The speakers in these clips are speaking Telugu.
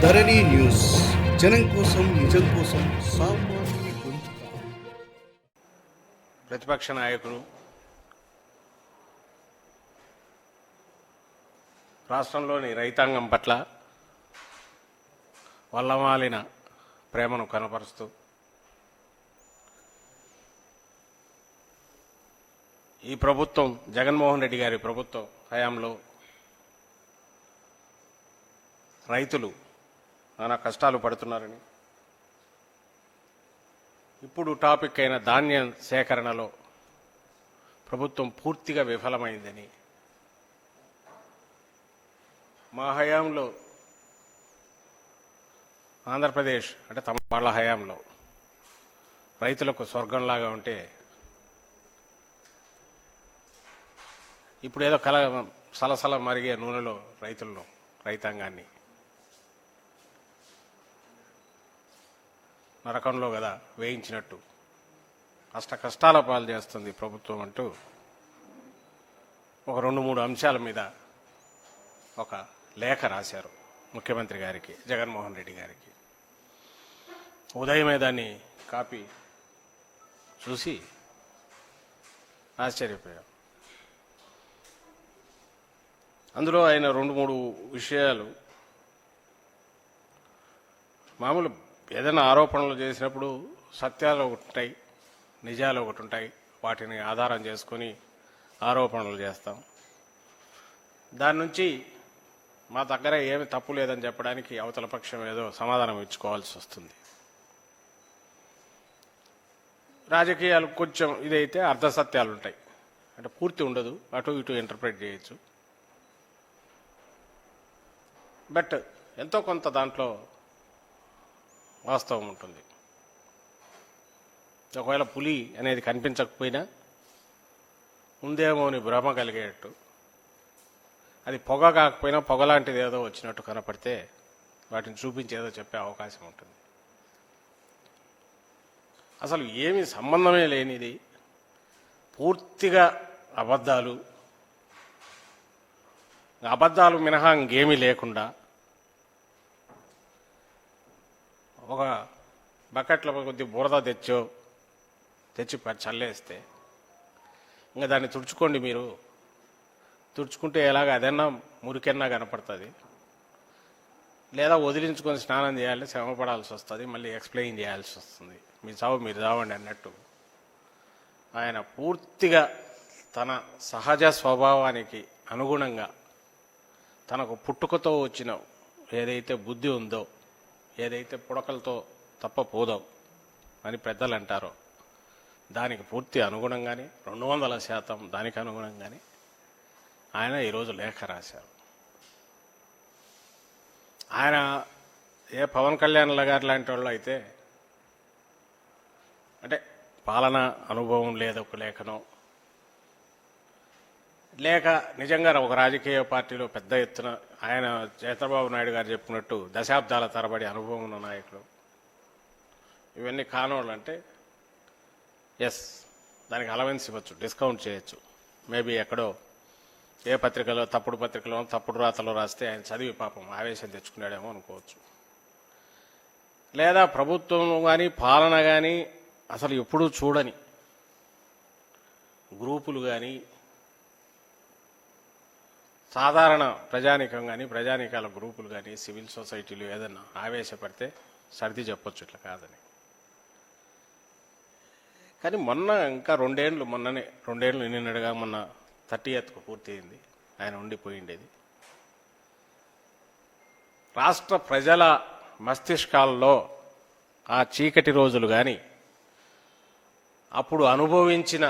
ధరణి న్యూస్ జనం కోసం నిజం కోసం సామాన్య గొంతుక. ప్రతిపక్ష నాయకులు రాష్ట్రంలోని రైతాంగం పట్ల వల్లమాలిన ప్రేమను కనపరుస్తూ ఈ ప్రభుత్వం జగన్మోహన్ రెడ్డి గారి ప్రభుత్వం హయాంలో రైతులు నానా కష్టాలు పడుతున్నారని, ఇప్పుడు టాపిక్ అయిన ధాన్యం సేకరణలో ప్రభుత్వం పూర్తిగా విఫలమైందని, మా హయాంలో ఆంధ్రప్రదేశ్ అంటే తమ వాళ్ళ హయాంలో రైతులకు స్వర్గంలాగా ఉంటే ఇప్పుడు ఏదో సలసల మరిగే నూనెలో రైతాంగాన్ని నరకంలో కదా వేయించినట్టు కష్టాల పాలు చేస్తుంది ప్రభుత్వం అంటూ ఒక 2-3 అంశాల మీద ఒక లేఖ రాశారు ముఖ్యమంత్రి గారికి, జగన్మోహన్ రెడ్డి గారికి. ఉదయమే దాన్ని కాపీ చూసి ఆశ్చర్యపోయాం. అందులో ఆయన 2-3 విషయాలు, మామూలు ఏదైనా ఆరోపణలు చేసినప్పుడు సత్యాలు ఒకటి ఉంటాయి, నిజాలు ఒకటి ఉంటాయి, వాటిని ఆధారం చేసుకొని ఆరోపణలు చేస్తాం. దాని నుంచి మా దగ్గర ఏమి తప్పు లేదని చెప్పడానికి అవతల పక్షం ఏదో సమాధానం ఇచ్చుకోవాల్సి వస్తుంది. రాజకీయాలు కొంచెం ఇదైతే అర్ధసత్యాలు ఉంటాయి, అంటే పూర్తి ఉండదు, అటు ఇటు ఇంటర్ప్రిట్ చేయొచ్చు. బట్ ఎంతో కొంత దాంట్లో వాస్తవం ఉంటుంది. ఒకవేళ పులి అనేది కనిపించకపోయినా ఉందేమో అని భ్రమ కలిగేటట్టు, అది పొగ కాకపోయినా పొగలాంటిది ఏదో వచ్చినట్టు కనపడితే వాటిని చూపించి ఏదో చెప్పే అవకాశం ఉంటుంది. అసలు ఏమీ సంబంధమే లేనిది, పూర్తిగా అబద్ధాలు మినహా ఇంకేమీ లేకుండా ఒక బకెట్లో కొద్ది బురద తెచ్చి చల్లేస్తే ఇంకా దాన్ని తుడుచుకోండి. మీరు తుడుచుకుంటే ఎలాగ అదన్నా మురికెన్నా కనపడుతుంది, లేదా వదిలించుకొని స్నానం చేయాలి, శ్రమ పడాల్సి వస్తుంది, మళ్ళీ ఎక్స్ప్లెయిన్ చేయాల్సి వస్తుంది. మీరు చావండి అన్నట్టు ఆయన పూర్తిగా తన సహజ స్వభావానికి అనుగుణంగా తనకు పుట్టుకతో వచ్చిన ఏదైతే బుద్ధి ఉందో, ఏదైతే పుడకలతో తప్పపోదో అని పెద్దలు అంటారో దానికి పూర్తి అనుగుణంగానే 200% దానికి అనుగుణంగానే ఆయన ఈరోజు లేఖ రాశారు. ఆయన ఏ పవన్ కళ్యాణ్ గారు లాంటి వాళ్ళు అయితే, అంటే పాలన అనుభవం లేదు ఒక లేఖనో, లేక నిజంగా ఒక రాజకీయ పార్టీలో పెద్ద ఎత్తున ఆయన చంద్రబాబు నాయుడు గారు చెప్పినట్టు దశాబ్దాల తరబడి అనుభవం ఉన్న నాయకులు, ఇవన్నీ కానోళ్ళు అంటే ఎస్, దానికి అలవెన్స్ ఇవ్వచ్చు, డిస్కౌంట్ చేయొచ్చు. మేబీ ఎక్కడో ఏ పత్రికలో తప్పుడు పత్రికలో తప్పుడు రాతలో రాస్తే ఆయన చదివి పాపం ఆవేశం తెచ్చుకున్నాడేమో అనుకోవచ్చు. లేదా ప్రభుత్వం కానీ పాలన కానీ అసలు ఎప్పుడూ చూడని గ్రూపులు కానీ, సాధారణ ప్రజానీకం కానీ, ప్రజానీకాల గ్రూపులు కానీ, సివిల్ సొసైటీలు ఏదన్నా ఆవేశపడితే సర్ది చెప్పొచ్చు ఇట్లా కాదని. కానీ ఇంకా మొన్ననే 2 ఏళ్ళు నిన్నడుగా మొన్న 30th పూర్తయింది ఆయన ఉండిపోయిండేది. రాష్ట్ర ప్రజల మస్తిష్కాల్లో ఆ చీకటి రోజులు కానీ, అప్పుడు అనుభవించిన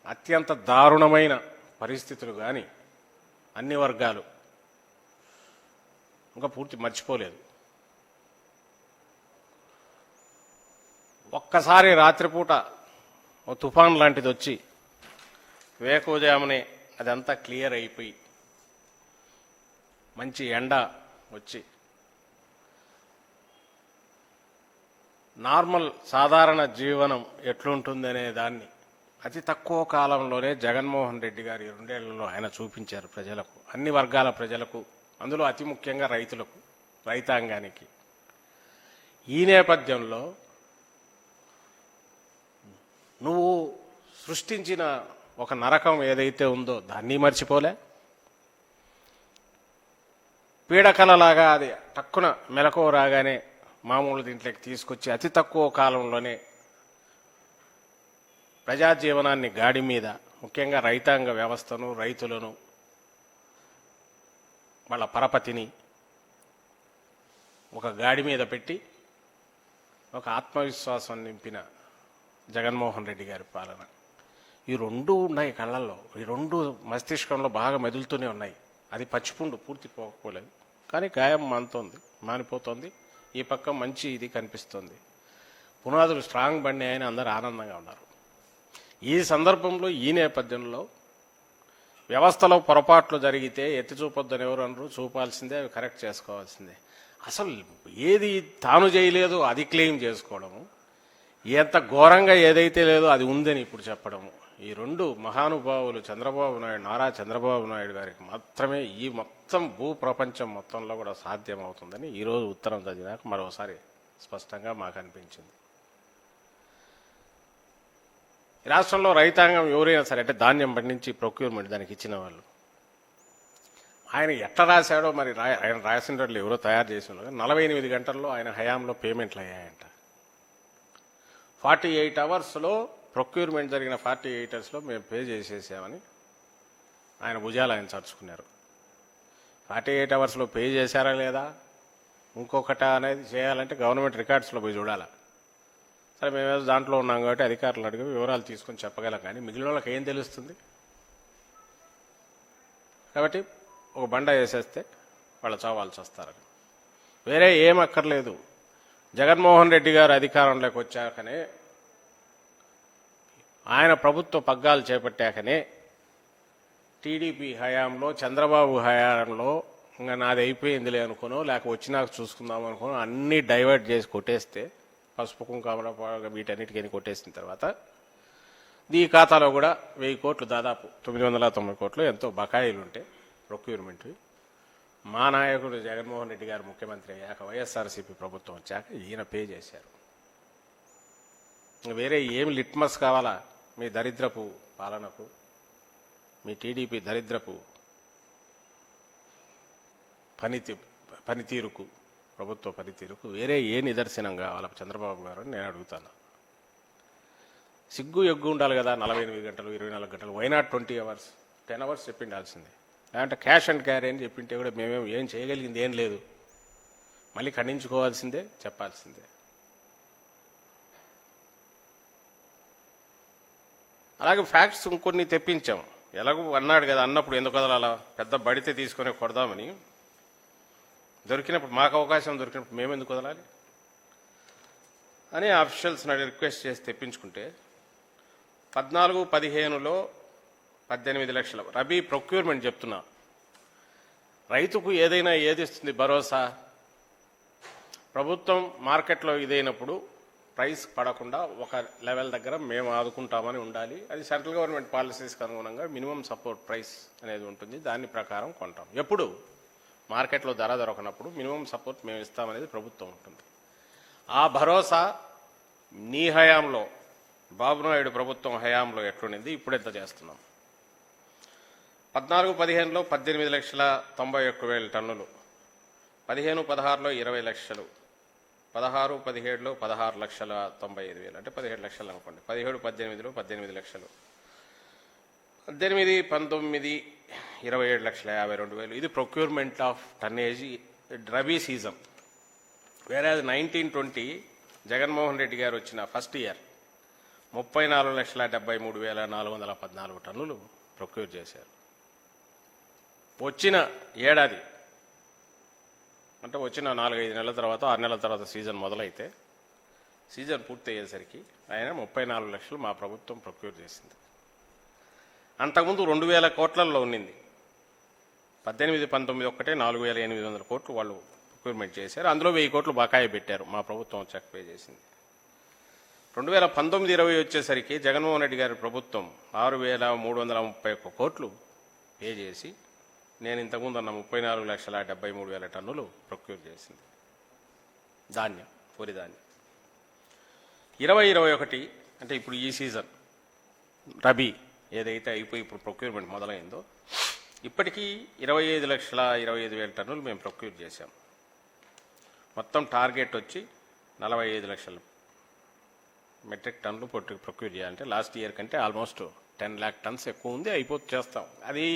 అత్యంత దారుణమైన పరిస్థితులు కానీ అన్ని వర్గాలు ఇంకా పూర్తి మర్చిపోలేదు. ఒక్కసారి రాత్రిపూట ఓ తుఫాన్ లాంటిది వచ్చి వేకోజామునే అదంతా క్లియర్ అయిపోయి మంచి ఎండ వచ్చి నార్మల్ సాధారణ జీవనం ఎట్లుంటుందనే దాన్ని అతి తక్కువ కాలంలోనే జగన్మోహన్ రెడ్డి గారి 2 ఏళ్లలో ఆయన చూపించారు ప్రజలకు, అన్ని వర్గాల ప్రజలకు, అందులో అతి ముఖ్యంగా రైతులకు. రైతాంగానికి. ఈ నేపథ్యంలో నువ్వు సృష్టించిన ఒక నరకం ఏదైతే ఉందో దాన్ని మర్చిపోలే. పీడకలలాగా అది టక్కున మెలకువ రాగానే మామూలు దీంట్లోకి తీసుకొచ్చి అతి తక్కువ కాలంలోనే ప్రజాజీవనాన్ని గాడి మీద, ముఖ్యంగా రైతాంగ వ్యవస్థను, రైతులను, వాళ్ళ పరపతిని ఒక గాడి మీద పెట్టి ఒక ఆత్మవిశ్వాసం నింపిన జగన్మోహన్ రెడ్డి గారి పాలన. ఈ రెండు ఉన్నాయి కళ్ళల్లో, ఈ రెండు మస్తిష్కంలో బాగా మెదులుతూనే ఉన్నాయి. అది పచ్చిపుండు పూర్తి పోకపోలేదు, కానీ గాయం మానిపోతుంది. ఈ పక్క మంచి ఇది కనిపిస్తుంది. పునాదులు స్ట్రాంగ్ బండి అయిన అందరూ ఆనందంగా ఉన్నారు. ఈ సందర్భంలో, ఈ నేపథ్యంలో వ్యవస్థలో పొరపాట్లు జరిగితే ఎత్తి చూపొద్దని ఎవరు అనరు, చూపాల్సిందే, అవి కరెక్ట్ చేసుకోవాల్సిందే. అసలు ఏది తాను చేయలేదో అది క్లెయిమ్ చేసుకోవడము, ఎంత ఘోరంగా ఏదైతే లేదో అది ఉందని ఇప్పుడు చెప్పడము, ఈ రెండు మహానుభావులు నారా చంద్రబాబు నాయుడు గారికి మాత్రమే ఈ మొత్తం భూ ప్రపంచం మొత్తంలో కూడా సాధ్యమవుతుందని ఈరోజు ఉత్తరం చదివినాక మరోసారి స్పష్టంగా మాకు అనిపించింది. ఈ రాష్ట్రంలో రైతాంగం ఎవరైనా సరే, అంటే ధాన్యం పండించి ప్రొక్యూర్మెంట్ దానికి ఇచ్చిన వాళ్ళు, ఆయన ఎట్లా రాశాడో మరి, ఆయన రాసిన వాళ్ళు ఎవరో తయారు చేసిన 48 గంటల్లో ఆయన హయాంలో పేమెంట్లు అయ్యాయంట. 48 అవర్స్లో ప్రొక్యూర్మెంట్ జరిగిన 48 అవర్స్లో మేము పే చేసేసామని ఆయన భుజాలు ఆయన చర్చుకున్నారు. 48 అవర్స్లో పే చేశారా లేదా ఇంకొకట అనేది చేయాలంటే గవర్నమెంట్ రికార్డ్స్లో పోయి చూడాలా. సరే, మేమేదో దాంట్లో ఉన్నాం కాబట్టి అధికారులు అడిగి వివరాలు తీసుకొని చెప్పగలం, కానీ మిగిలిన వాళ్ళకి ఏం తెలుస్తుంది? కాబట్టి ఒక బండ వేసేస్తే వాళ్ళు చావాల్సి వస్తారని వేరే ఏం అక్కర్లేదు. జగన్మోహన్ రెడ్డి గారు అధికారంలోకి వచ్చాకనే, ఆయన ప్రభుత్వ పగ్గాలు చేపట్టాకనే, టీడీపీ హయాంలో, చంద్రబాబు హయాంలో ఇంకా నాది అయిపోయిందిలే అనుకోనో, లేక వచ్చినాక చూసుకుందాం అనుకోనో అన్నీ డైవర్ట్ చేసి కొట్టేస్తే, పసుపు కుంకామల వీటన్నిటికీ కొట్టేసిన తర్వాత ఈ ఖాతాలో కూడా 1000 కోట్లు, దాదాపు 990 కోట్లు ఎంతో బకాయిలు ఉంటే ప్రొక్యూర్మెంట్, మా నాయకుడు జగన్మోహన్ రెడ్డి గారు ముఖ్యమంత్రి అయ్యాక, వైఎస్ఆర్సీపీ ప్రభుత్వం వచ్చాక ఈయన పే చేశారు. వేరే ఏమి లిట్మస్ కావాలా మీ దరిద్రపు పాలనకు, మీ టీడీపీ దరిద్రపు పనితీరుకు, ప్రభుత్వ పనితీరుకు వేరే ఏ నిదర్శనం కావాలా చంద్రబాబు గారు అని నేను అడుగుతాను. సిగ్గు ఎగ్గు ఉండాలి కదా. 48 గంటలు, 24 గంటలు, వైనాట్ 20 అవర్స్, 10 అవర్స్ చెప్పిండాల్సిందే. లేదంటే క్యాష్ అండ్ క్యారీ అని చెప్పింటే కూడా మేమేం ఏం చేయగలిగింది ఏం లేదు, మళ్ళీ ఖండించుకోవాల్సిందే, చెప్పాల్సిందే. అలాగే ఫ్యాక్ట్స్ ఇంకొన్ని తెప్పించాం. ఎలాగో అన్నాడు కదా, అన్నప్పుడు ఎందుకు వదలాలా, పెద్ద బడితే తీసుకొని కొడదామని, దొరికినప్పుడు మాకు అవకాశం దొరికినప్పుడు మేము ఎందుకు వదలాలి అని అఫీషియల్స్ని రిక్వెస్ట్ చేసి తెప్పించుకుంటే 14-15లో 18 లక్షల రబీ ప్రొక్యూర్మెంట్ చెప్తున్నా. రైతుకు ఏదైనా ఏది ఇస్తుంది భరోసా? ప్రభుత్వం మార్కెట్లో ఇదైనప్పుడు ప్రైస్ పడకుండా ఒక లెవెల్ దగ్గర మేము ఆదుకుంటామని ఉండాలి. అది సెంట్రల్ గవర్నమెంట్ పాలసీస్కి అనుగుణంగా మినిమం సపోర్ట్ ప్రైస్ అనేది ఉంటుంది, దాని ప్రకారం కొంటాం. ఎప్పుడు మార్కెట్లో ధర దొరకనప్పుడు మినిమం సపోర్ట్ మేము ఇస్తామనేది ప్రభుత్వం ఉంటుంది. ఆ భరోసా నీ హయాంలో, బాబునాయుడు ప్రభుత్వం హయాంలో ఎట్లుండింది, ఇప్పుడు ఎంత చేస్తున్నాం? 14-15లో 18,91,000 టన్నులు, 15-16లో 20 లక్షలు, 16-17లో 16,95,000, అంటే 17 లక్షలు అనుకోండి. 17-18లో 18 లక్షలు, 18-19 27,52,000. ఇది procurement of tonnage rabi season. వేరే 19-20 జగన్మోహన్ రెడ్డి గారు వచ్చిన ఫస్ట్ ఇయర్ 34,73,414 టన్నులు ప్రొక్యూర్ చేశారు. వచ్చిన ఏడాది, అంటే వచ్చిన 4-5 నెలల తర్వాత, 6 నెలల తర్వాత సీజన్ మొదలైతే, సీజన్ పూర్తి అయ్యేసరికి ఆయన 34 లక్షలు మా ప్రభుత్వం ప్రొక్యూర్ చేసింది. అంతకుముందు 2,000 కోట్లలో ఉన్నింది. 18-19 ఒక్కటే 4,800 కోట్లు వాళ్ళు ప్రొక్యూర్మెంట్ చేశారు. అందులో 1000 కోట్లు బకాయి పెట్టారు, మా ప్రభుత్వం చెక్ పే చేసింది. 2019-20 వచ్చేసరికి జగన్మోహన్ రెడ్డి గారి ప్రభుత్వం 6,331 కోట్లు పే చేసి నేను ఇంతకుముందు అన్న 34,73,000 టన్నులు ప్రొక్యూర్ చేసింది ధాన్యం, వరి ధాన్యం. 2021 అంటే ఇప్పుడు ఈ సీజన్ రబీ ఏదైతే అయిపోయి ఇప్పుడు ప్రొక్యూర్మెంట్ మొదలైందో ఇప్పటికీ 25,25,000 టన్నులు మేము ప్రొక్యూర్ చేశాం. మొత్తం టార్గెట్ వచ్చి 45 లక్షల మెట్రిక్ టన్నులు ప్రొక్యూర్ చేయాలంటే లాస్ట్ ఇయర్ కంటే ఆల్మోస్ట్ 10 lakh టన్స్ ఎక్కువ ఉంది. అయిపోతే చేస్తాం. అది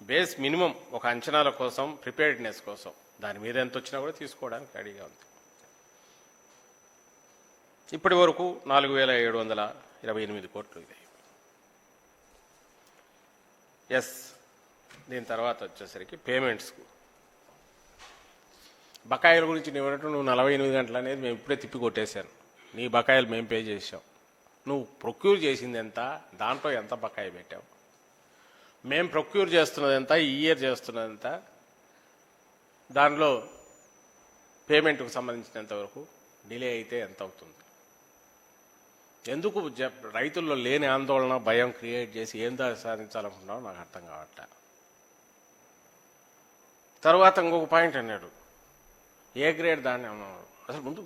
బేస్ మినిమం ఒక అంచనాల కోసం, ప్రిపేర్డ్నెస్ కోసం. దాని మీద ఎంత వచ్చినా కూడా తీసుకోవడానికి రెడీగా ఉంది. ఇప్పటి వరకు 4,728 కోట్లు ఇది. ఎస్, దీని తర్వాత వచ్చేసరికి పేమెంట్స్కు బకాయిల గురించి నువ్వు 48 గంటలు అనేది మేము ఇప్పుడే తిప్పి కొట్టేశాను. నీ బకాయిలు మేము పే చేసాం. నువ్వు ప్రొక్యూర్ చేసింది ఎంత, దాంట్లో ఎంత బకాయి పెట్టావు, మేము ప్రొక్యూర్ చేస్తున్నది ఎంత, ఈ ఇయర్ చేస్తున్నది ఎంత, దానిలో పేమెంట్కు సంబంధించినంత వరకు డిలే అయితే ఎంత అవుతుంది. ఎందుకు రైతుల్లో లేని ఆందోళన, భయం క్రియేట్ చేసి ఏం సాధించాలనుకున్నావు నాకు అర్థం కావట్లే. తర్వాత ఇంకొక పాయింట్ అన్నాడు, ఏ గ్రేడ్ దాన్ని అన్నాడు. అసలు ముందు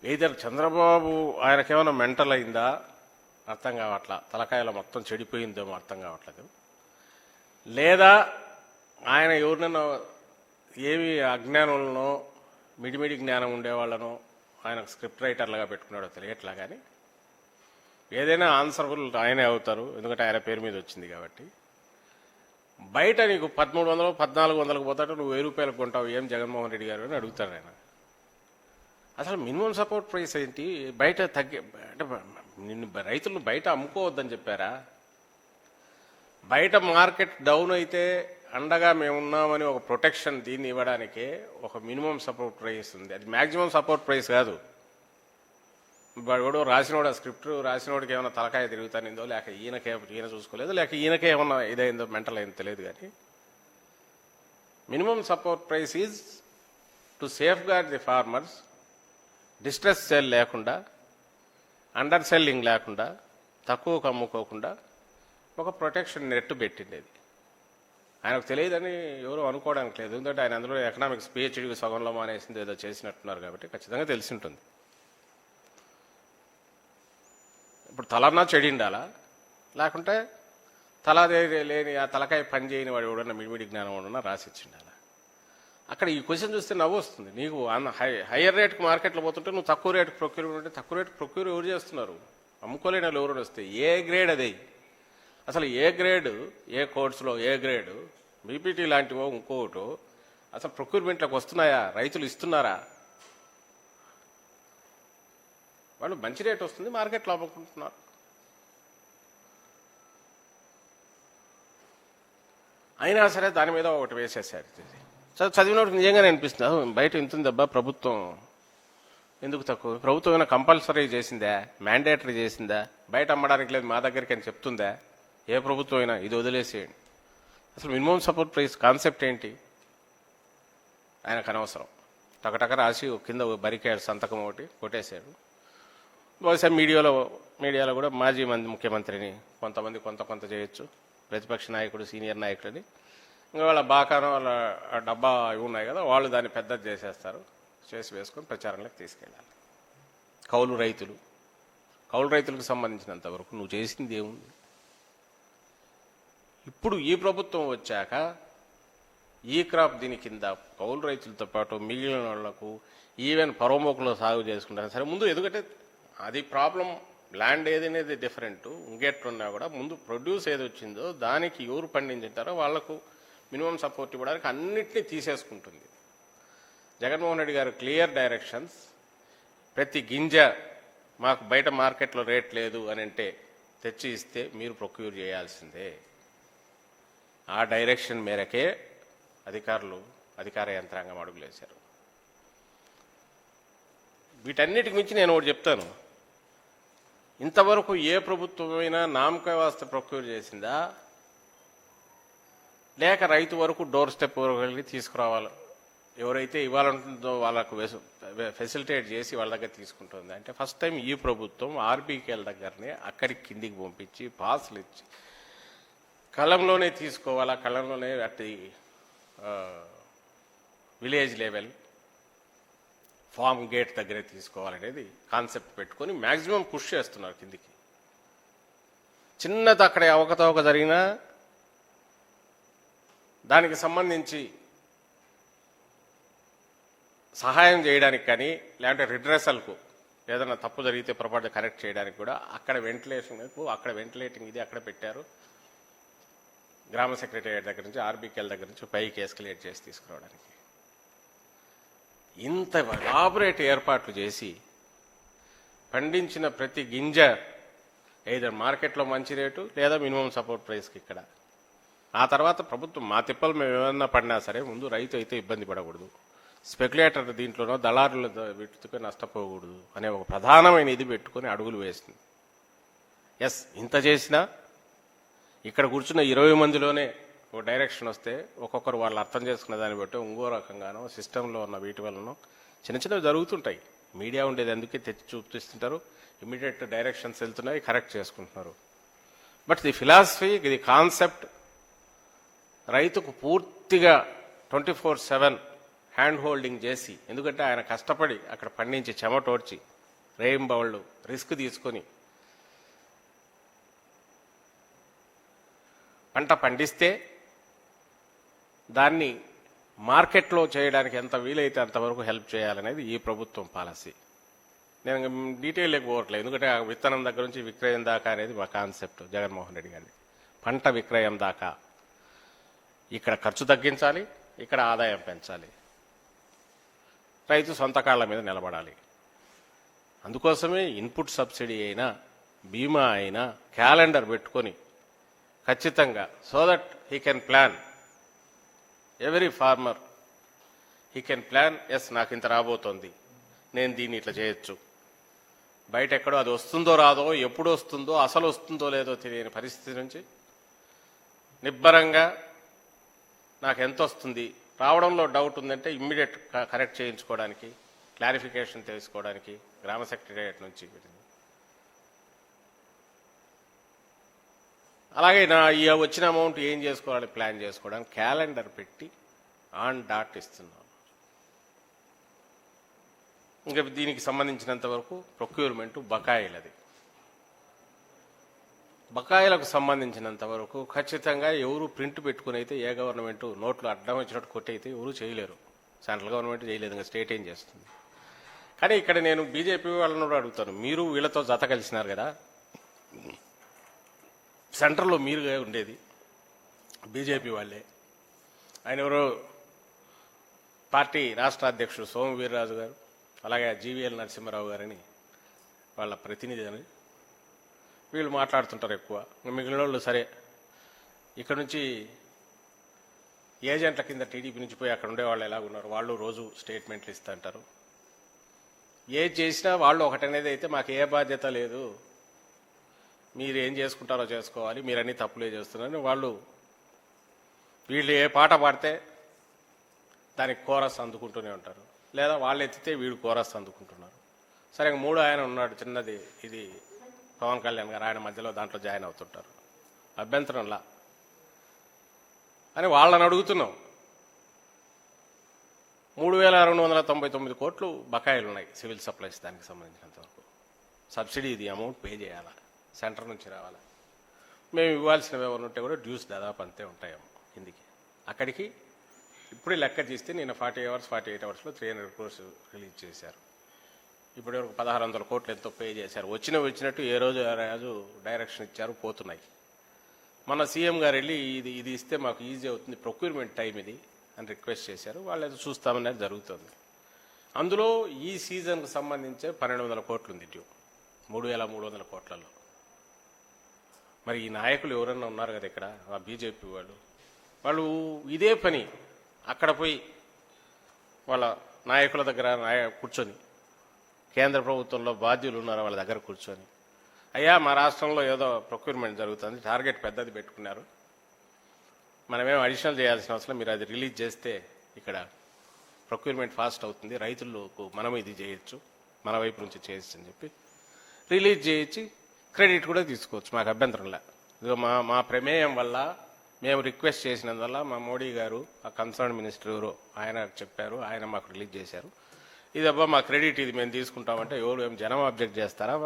ఏదైనా చంద్రబాబు ఆయనకేమైనా మెంటల్ అయిందా అర్థం కావట్లా, తలకాయలో మొత్తం చెడిపోయిందేమో అర్థం కావట్లేదు, లేదా ఆయన ఎవరినైనా ఏమి అజ్ఞానులనో మిడిమిడి జ్ఞానం ఉండేవాళ్ళనో ఆయనకు స్క్రిప్ట్ రైటర్లుగా పెట్టుకున్నాడో తెలియట్లా. కానీ ఏదైనా ఆన్సర్ఫుల్ ఆయనే అవుతారు, ఎందుకంటే ఆయన పేరు మీద వచ్చింది కాబట్టి. బయట నీకు 1300, 1400 పోతాడు, నువ్వు 1000 రూపాయలకు కొంటావు, ఏం జగన్మోహన్ రెడ్డి గారు అని అడుగుతారు ఆయన. అసలు మినిమం సపోర్ట్ ప్రైస్ ఏంటి? బయట అంటే నిన్ను రైతులను బయట అమ్ముకోవద్దని చెప్పారా? బయట మార్కెట్ డౌన్ అయితే అండగా మేమున్నామని ఒక ప్రొటెక్షన్ దీన్ని ఇవ్వడానికే ఒక మినిమం సపోర్ట్ ప్రైస్ ఉంది. అది మ్యాక్సిమం సపోర్ట్ ప్రైస్ కాదు. వాడు రాసినోడు, ఆ స్క్రిప్ట్ రాసినోడికి ఏమైనా తలకాయ తిరుగుతానిందో, లేక ఈయన చూసుకోలేదు, లేక ఈయనకే ఏమన్నా ఇదైందో, మెంటల్ అయిందో తెలియదు. కానీ minimum support price is to safeguard the farmers, distress sale లేకుండా, అండర్ సెల్లింగ్ లేకుండా, తక్కువకు అమ్ముకోకుండా ఒక ప్రొటెక్షన్ నెట్ పెట్టిండేది. ఆయనకు తెలియదని ఎవరు అనుకోవడానికి లేదు, ఎందుకంటే ఆయన అందులో ఎకనామిక్స్ పిహెచ్డీకి సగంలో మానేసింది ఏదో చేసినట్టున్నారు కాబట్టి ఖచ్చితంగా తెలిసి ఉంటుంది. ఇప్పుడు తలన్నా చెడిండాలా, లేకుంటే తల లేని ఆ తలకాయ పని చేయని వాడు ఎవడన్నా మిడిమిడి జ్ఞానం ఎవడన్నా రాసిచ్చిండాలా? అక్కడ ఈ క్వశ్చన్ చూస్తే నవ్వు వస్తుంది. నీకు హైయర్ రేట్కి మార్కెట్లో పోతుంటే నువ్వు తక్కువ రేటుకి ప్రొక్యూర్ ఉంటే, తక్కువ రేటు ప్రొక్యూర్ ఎవరు చేస్తున్నారు? అమ్ముకోలేని వాళ్ళు ఎవరు వస్తే ఏ గ్రేడ్ అది? అసలు ఏ గ్రేడు, ఏ కోడ్స్లో ఏ గ్రేడు, బీపీటీ లాంటివో ఇంకోటో అసలు ప్రొక్యూర్మెంట్లకు వస్తున్నాయా? రైతులు ఇస్తున్నారా? వాళ్ళు మంచి రేట్ వస్తుంది, మార్కెట్లో అమ్ముకుంటున్నారు. అయినా సరే దాని మీద ఒకటి వేసేసారు. చదివినోడికి నిజంగానే అనిపిస్తుంది, బయట ఇంతుంది అబ్బా, ప్రభుత్వం ఎందుకు తక్కువ? ప్రభుత్వం ఏమైనా కంపల్సరీ చేసిందా, మ్యాండేటరీ చేసిందా? బయట అమ్మడానికి లేదు మా దగ్గరికి అని చెప్తుందా? ఏ ప్రభుత్వం అయినా ఇది వదిలేసేయండి. అసలు మినిమం సపోర్ట్ ప్రైస్ కాన్సెప్ట్ ఏంటి ఆయనకు అనవసరం. టకటక రాసి కింద బరికేడ్ సంతకం ఒకటి కొట్టేశాడు. బహుశా మీడియాలో కూడా మాజీ ముఖ్యమంత్రిని కొంతమంది కొంత చేయొచ్చు, ప్రతిపక్ష నాయకుడు, సీనియర్ నాయకులని, ఇంకా వాళ్ళ బాకానో వాళ్ళ డబ్బా ఇవి ఉన్నాయి కదా, వాళ్ళు దాన్ని పెద్దది చేసేస్తారు, చేసి వేసుకొని ప్రచారంలోకి తీసుకెళ్ళాలి. కౌలు రైతులకు సంబంధించినంత వరకు నువ్వు చేసింది ఏముంది? ఇప్పుడు ఈ ప్రభుత్వం వచ్చాక ఈ క్రాప్ దీని కింద కౌలు రైతులతో పాటు మిగిలిన వాళ్లకు ఈవెన్ పరోమోకులో సాగు చేసుకుంటారు సరే. ముందు ఎందుకంటే అది ప్రాబ్లం, ల్యాండ్ ఏదనేది డిఫరెంట్, ఇంకెట్టున్నా కూడా ముందు ప్రొడ్యూస్ ఏది వచ్చిందో దానికి ఎవరు పండించారో వాళ్లకు మినిమం సపోర్ట్ ఇవ్వడానికి అన్నిటినీ తీసేసుకుంటుంది. జగన్మోహన్ రెడ్డి గారు క్లియర్ డైరెక్షన్స్, ప్రతి గింజ మాకు బయట మార్కెట్లో రేట్ లేదు అని అంటే తెచ్చి ఇస్తే మీరు ప్రొక్యూర్ చేయాల్సిందే. ఆ డైరెక్షన్ మేరకే అధికార యంత్రాంగం అడుగులేశారు. వీటన్నిటికి మించి నేను ఒకటి చెప్తాను, ఇంతవరకు ఏ ప్రభుత్వమైనా నామక వ్యవస్థ ప్రొక్యూర్ చేసిందా, లేక రైతు వరకు డోర్ స్టెప్ వరకు తీసుకురావాలి, ఎవరైతే ఇవ్వాలంటుందో వాళ్ళకు ఫెసిలిటేట్ చేసి వాళ్ళ దగ్గర తీసుకుంటుంది అంటే ఫస్ట్ టైం ఈ ప్రభుత్వం ఆర్బీకేల దగ్గరనే అక్కడికి కిందికి పంపించి పాసులు ఇచ్చి కళ్ళంలోనే తీసుకోవాలా, కళ్ళంలోనే అట్టి విలేజ్ లెవెల్ ఫామ్ గేట్ దగ్గరే తీసుకోవాలనేది కాన్సెప్ట్ పెట్టుకొని మ్యాక్సిమం పుష్ చేస్తున్నారు కిందికి. చిన్నది అక్కడ అవకతవక జరిగినా దానికి సంబంధించి సహాయం చేయడానికి కానీ, లేదంటే రిడ్రెసల్కు ఏదైనా తప్పు జరిగితే పొరపాటు కరెక్ట్ చేయడానికి కూడా అక్కడ వెంటిలేటింగ్ ఇది అక్కడ పెట్టారు. గ్రామ సెక్రటేరియట్ దగ్గర నుంచి ఆర్బీకేల దగ్గర నుంచి పైకి ఎస్కలేట్ చేసి తీసుకురావడానికి ఇంత ఎలాబొరేట్ ఏర్పాట్లు చేసి పండించిన ప్రతి గింజ ఏదైనా మార్కెట్లో మంచి రేటు లేదా మినిమం సపోర్ట్ ప్రైస్కి ఇక్కడ. ఆ తర్వాత ప్రభుత్వం మా తిప్పలు మేము ఏమన్నా పడినా సరే ముందు రైతు అయితే ఇబ్బంది పడకూడదు, స్పెక్యులేటర్ దీంట్లోనో దళారుల వీటితో నష్టపోకూడదు అనే ఒక ప్రధానమైన ఇది పెట్టుకొని అడుగులు వేసింది. ఎస్, ఇంత చేసినా ఇక్కడ కూర్చున్న 20 మందిలోనే ఒక డైరెక్షన్ వస్తే ఒక్కొక్కరు వాళ్ళు అర్థం చేసుకున్న దాన్ని బట్టి ఇంకో రకంగానో సిస్టంలో ఉన్న వీటి వలనో చిన్న చిన్నవి జరుగుతుంటాయి. మీడియా ఉండేది అందుకే తెచ్చి చూపిస్తుంటారు, ఇమీడియట్ డైరెక్షన్స్ వెళ్తున్నాయి, కరెక్ట్ చేసుకుంటున్నారు. But the philosophy, the concept రైతుకు పూర్తిగా 24/7 హ్యాండ్ హోల్డింగ్ చేసి, ఎందుకంటే ఆయన కష్టపడి అక్కడ పండించి చెమటోడ్చి రేయింబవళ్ళు రిస్క్ తీసుకొని పంట పండిస్తే దాన్ని మార్కెట్లో చేయడానికి ఎంత వీలైతే అంతవరకు హెల్ప్ చేయాలనేది ఈ ప్రభుత్వం పాలసీ. నేను డీటెయిల్ పోవట్లేదు, ఎందుకంటే ఆ విత్తనం దగ్గర నుంచి విక్రయం దాకా అనేది మా కాన్సెప్ట్ జగన్మోహన్ రెడ్డి గారిది. పంట విక్రయం దాకా ఇక్కడ ఖర్చు తగ్గించాలి, ఇక్కడ ఆదాయం పెంచాలి, రైతు సొంత కాళ్ళ మీద నిలబడాలి. అందుకోసమే ఇన్పుట్ సబ్సిడీ అయినా బీమా అయినా క్యాలెండర్ పెట్టుకొని ఖచ్చితంగా, so that he can plan, every farmer he can plan, yes నాకు ఇంత రాబోతోంది, నేను దీన్ని ఇట్లా చేయొచ్చు. బయట ఎక్కడో అది వస్తుందో రాదో, ఎప్పుడు వస్తుందో, అసలు వస్తుందో లేదో తెలియని పరిస్థితి నుంచి నిబ్బరంగా నాకు ఎంత వస్తుంది, రావడంలో డౌట్ ఉందంటే ఇమ్మీడియట్ కరెక్ట్ చేయించుకోవడానికి, క్లారిఫికేషన్ తెలుసుకోవడానికి గ్రామ సెక్రటేరియట్ నుంచి, అలాగే నా ఈ వచ్చిన అమౌంట్ ఏం చేసుకోవాలి ప్లాన్ చేసుకోవడానికి క్యాలెండర్ పెట్టి ఆన్ డాట్ ఇస్తున్నాం. ఇంకా దీనికి సంబంధించినంత వరకు ప్రొక్యూర్మెంట్ బకాయిలది. బకాయిలకు సంబంధించినంత వరకు ఖచ్చితంగా ఎవరు ప్రింట్ పెట్టుకుని అయితే ఏ గవర్నమెంట్ నోట్లు అడ్డం వచ్చినట్టు కొట్టి అయితే ఎవరు చేయలేరు. సెంట్రల్ గవర్నమెంట్ చేయలేదు, ఇంకా స్టేట్ ఏం చేస్తుంది. కానీ ఇక్కడ నేను బీజేపీ వాళ్ళని కూడా అడుగుతాను, మీరు వీళ్ళతో జత కలిసినారు కదా, సెంట్రల్లో మీరుగా ఉండేది బీజేపీ వాళ్ళే. ఆయన ఎవరో పార్టీ రాష్ట్ర అధ్యక్షుడు సోము వీర్రాజు గారు, అలాగే జీవీఎల్ నరసింహారావు గారని వాళ్ళ ప్రతినిధి అని వీళ్ళు మాట్లాడుతుంటారు ఎక్కువ. మిగిలిన వాళ్ళు సరే ఇక్కడ నుంచి ఏజెంట్ల కింద టీడీపీ నుంచి పోయి అక్కడ ఉండే వాళ్ళు ఎలాగున్నారు, వాళ్ళు రోజు స్టేట్మెంట్లు ఇస్తుంటారు. ఏది చేసినా వాళ్ళు ఒకటనేది అయితే మాకు ఏ బాధ్యత లేదు, మీరు ఏం చేసుకుంటారో చేసుకోవాలి, మీరన్నీ తప్పులే చేస్తున్నారని వాళ్ళు. వీళ్ళు ఏ పాట పాడితే దానికి కోరస్ అందుకుంటూనే ఉంటారు, లేదా వాళ్ళు ఎత్తితే వీడు కోరస్ అందుకుంటున్నారు. సరే, మూడు ఆయన ఉన్నాడు చిన్నది, ఇది పవన్ కళ్యాణ్ గారు, ఆయన మధ్యలో దాంట్లో జాయిన్ అవుతుంటారు. అభ్యంతరంలా అని వాళ్ళని అడుగుతున్నాం. 3,699 కోట్లు బకాయిలు ఉన్నాయి సివిల్ సప్లైస్, దానికి సంబంధించినంత వరకు సబ్సిడీ ఇది అమౌంట్ పే చేయాలా, సెంటర్ నుంచి రావాలా. మేము ఇవ్వాల్సినవి ఎవరు ఉంటే కూడా డ్యూస్ దాదాపు అంతే ఉంటాయేమో కిందికి. అక్కడికి ఇప్పుడే లెక్క తీస్తే నేను 48 అవర్స్లో 300 crores రిలీజ్ చేశారు. ఇప్పటి వరకు 1,600 కోట్లు ఎంతో పే చేశారు. వచ్చినట్టు ఏ రోజు డైరెక్షన్ ఇచ్చారు, పోతున్నాయి. మన సీఎం గారు వెళ్ళి ఇది ఇస్తే మాకు ఈజీ అవుతుంది, ప్రొక్యూర్మెంట్ టైం ఇది అని రిక్వెస్ట్ చేశారు. వాళ్ళు ఏదో చూస్తామనేది జరుగుతుంది. అందులో ఈ సీజన్కు సంబంధించే 1,200 కోట్లు ఉంది డ్యూ, 3,300 కోట్లలో. మరి ఈ నాయకులు ఎవరన్నా ఉన్నారు కదా ఇక్కడ, ఆ బీజేపీ వాళ్ళు ఇదే పని అక్కడ పోయి వాళ్ళ నాయకుల దగ్గర కూర్చొని, కేంద్ర ప్రభుత్వంలో బాధ్యులు ఉన్నారు వాళ్ళ దగ్గర కూర్చొని, అయ్యా మా రాష్ట్రంలో ఏదో ప్రొక్యూర్మెంట్ జరుగుతుంది, టార్గెట్ పెద్దది పెట్టుకున్నారు, మనమేం అడిషనల్ చేయాల్సిన అవసరం, మీరు అది రిలీజ్ చేస్తే ఇక్కడ ప్రొక్యూర్మెంట్ ఫాస్ట్ అవుతుంది, రైతులకు మనం ఇది చేయొచ్చు, మన వైపు నుంచి చేయొచ్చు అని చెప్పి రిలీజ్ చేయించి క్రెడిట్ కూడా తీసుకోవచ్చు, మాకు అభ్యంతరంలా. ఇదిగో మా ప్రమేయం వల్ల మేము రిక్వెస్ట్ చేసినందువల్ల మా మోడీ గారు ఆ కన్సర్న్ మినిస్టర్ ఎవరు ఆయన చెప్పారు, ఆయన మాకు రిలీజ్ చేశారు. ఇదబ్బా మా క్రెడిట్, ఇది మేము తీసుకుంటామంటే ఎవరు ఏం జనం అబ్జెక్ట్ చేస్తారా?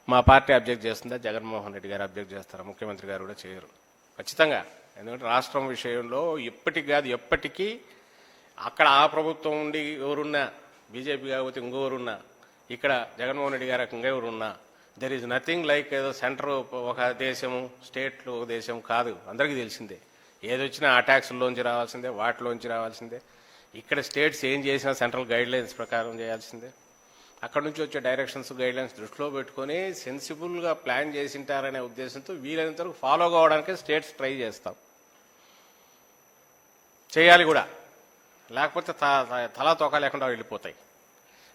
మా పార్టీ అబ్జెక్ట్ చేస్తుందా? జగన్మోహన్ రెడ్డి గారు అబ్జెక్ట్ చేస్తారా? ముఖ్యమంత్రి గారు కూడా చేయరు ఖచ్చితంగా. ఎందుకంటే రాష్ట్రం విషయంలో ఇప్పటికి కాదు ఎప్పటికీ అక్కడ ఆ ప్రభుత్వం ఉండి ఎవరున్నా, బీజేపీ కాకపోతే ఇంకెవరున్నా, ఇక్కడ జగన్మోహన్ రెడ్డి గారు ఇంకెవరున్నా, దెర్ ఈజ్ నథింగ్ లైక్ ఏదో సెంటర్ ఒక దేశము, స్టేట్లు ఒక దేశం కాదు, అందరికీ తెలిసిందే. ఏదొచ్చినా ఆ ట్యాక్స్లోంచి రావాల్సిందే, వాటిలోంచి రావాల్సిందే. ఇక్కడ స్టేట్స్ ఏం చేసినా సెంట్రల్ గైడ్ లైన్స్ ప్రకారం చేయాల్సిందే. అక్కడ నుంచి వచ్చే డైరెక్షన్స్ గైడ్ లైన్స్ దృష్టిలో పెట్టుకొని సెన్సిబుల్గా ప్లాన్ చేసింటారనే ఉద్దేశంతో వీలైనంత వరకు ఫాలో కావడానికే స్టేట్స్ ట్రై చేస్తాం, చేయాలి కూడా. లేకపోతే తలా తోక లేకుండా వెళ్ళిపోతాయి.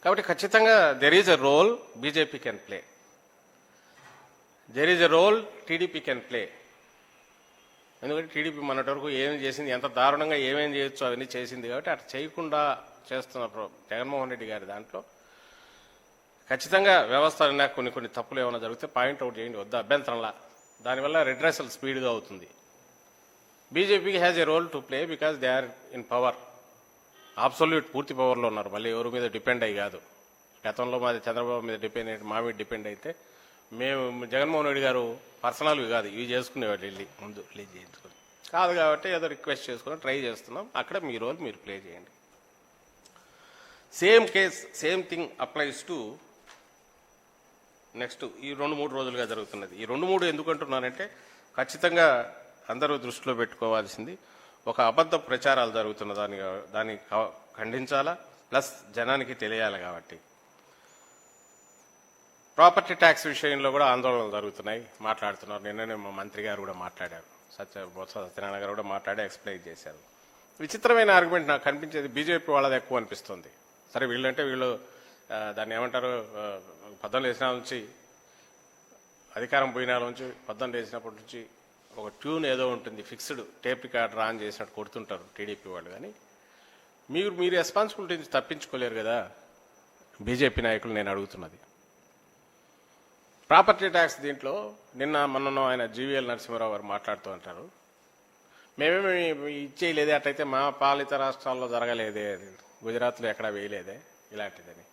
కాబట్టి ఖచ్చితంగా there is a role BJP can play, there is a role TDP can play. ఎందుకంటే టీడీపీ మొన్నటి వరకు ఏం చేసింది, ఎంత దారుణంగా ఏమేం చేయొచ్చు అవన్నీ చేసింది. కాబట్టి అట్లా చేయకుండా చేస్తున్న జగన్మోహన్ రెడ్డి గారి దాంట్లో ఖచ్చితంగా వ్యవస్థ కొన్ని తప్పులు ఏమైనా జరిగితే పాయింట్అవుట్ చేయండి, వద్ద అభ్యంతరంలా. దానివల్ల రిడ్రెసల్ స్పీడ్గా అవుతుంది. బీజేపీకి has a role to play because they are in power, absolute పూర్తి పవర్లో ఉన్నారు. మళ్ళీ ఎవరి మీద డిపెండ్ అయ్యి కాదు. గతంలో మాది చంద్రబాబు మీద డిపెండ్ అయితే, మా మీద డిపెండ్ అయితే మేము జగన్మోహన్ రెడ్డి గారు పర్సనల్వి కాదు ఇవి చేసుకునేవాళ్ళు, వెళ్ళి ముందు రిలీజ్ చేయించుకొని కాదు. కాబట్టి ఏదో రిక్వెస్ట్ చేసుకుని ట్రై చేస్తున్నాం. అక్కడ మీ రోల్ మీరు ప్లే చేయండి. Same case same thing applies to next ఈ 2-3 రోజులుగా జరుగుతున్నది. ఈ 2-3 ఎందుకు అంటున్నానంటే ఖచ్చితంగా అందరూ దృష్టిలో పెట్టుకోవాల్సింది, ఒక అబద్ధ ప్రచారాలు జరుగుతున్న దాన్ని ఖండించాలా, ప్లస్ జనానికి తెలియాలి. కాబట్టి ప్రాపర్టీ ట్యాక్స్ విషయంలో కూడా ఆందోళనలు జరుగుతున్నాయి, మాట్లాడుతున్నారు. నిన్ననే మా మంత్రి గారు కూడా మాట్లాడారు, బొత్స సత్యనారాయణ గారు కూడా మాట్లాడి ఎక్స్ప్లెయిన్ చేశారు. విచిత్రమైన ఆర్గ్యుమెంట్ నాకు కనిపించేది, బీజేపీ వాళ్ళది ఎక్కువ అనిపిస్తుంది. సరే వీళ్ళంటే వీళ్ళు దాన్ని ఏమంటారు, 18 వేసిన నుంచి అధికారం పోయిన నుంచి 18 వేసినప్పటి నుంచి ఒక ట్యూన్ ఏదో ఉంటుంది, ఫిక్స్డ్ టేప్ రికార్డర్ ఆన్ చేసినట్టు కొడుతుంటారు టీడీపీ వాళ్ళు. కానీ మీరు రెస్పాన్సిబిలిటీ నుంచి తప్పించుకోలేరు కదా బీజేపీ నాయకులు. నేను అడుగుతున్నది ప్రాపర్టీ ట్యాక్స్. దీంట్లో మొన్న ఆయన జీవీఎల్ నరసింహారావు గారు మాట్లాడుతూ ఉంటారు, మేమేమి ఇచ్చేయలేదే, అట్లయితే మా పాలిత రాష్ట్రాల్లో జరగలేదే, గుజరాత్లో ఎక్కడా వేయలేదే ఇలాంటిదని.